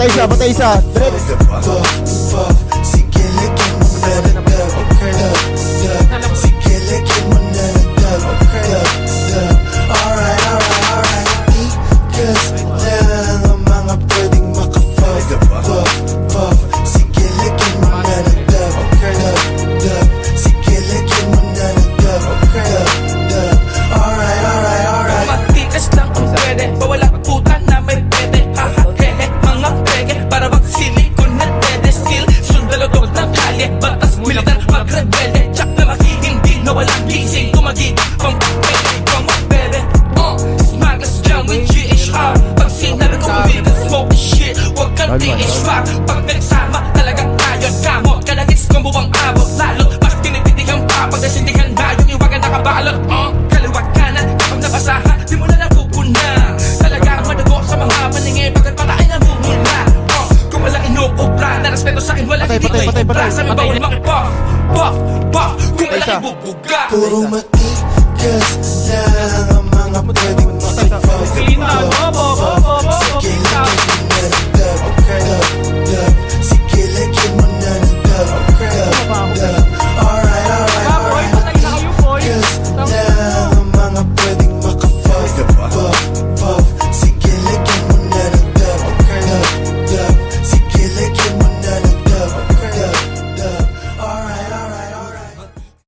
Patay isa, patay isa. Sige, lagyan mo na ng dub. Sige, lagyan mo na ng dub. Alright, alright, alright. Because lang ang mga pwedeng maka-fuck. Sige, lagyan mo na ng dub. Sige, lagyan mo na ng dub. Alright, alright, alright. Matikas lang ang pwede, bawala puta na may pwede. Hahahehe, mga pege, para bang silikon na dede. Still, sundalo ng kalye, batas militar magrebelde. Tsak na makihindi na walang gising, tumagit pang pwede, pang mabebe. Smugglers dyan with GHR, pag sinabi ko kumili smoke shit, huwag kang THR. Pag nagsama, talagang tayo kamot, kada hits kong buwang abot. Lalo, mas tinititigan pa, pag nasindihan na yung iwagan nakabalot. Kaliwat ka na, kapag nabasaha, di mo na napupuna. Talagang madugo sa mga paningin, pagkat pataay na bumula. Kung walang inukupra, na respeto sa akin, walang hindi ko ikupra. Sa amin bawal makipuff, puff, puff, kung walang ibubuga. Puro mati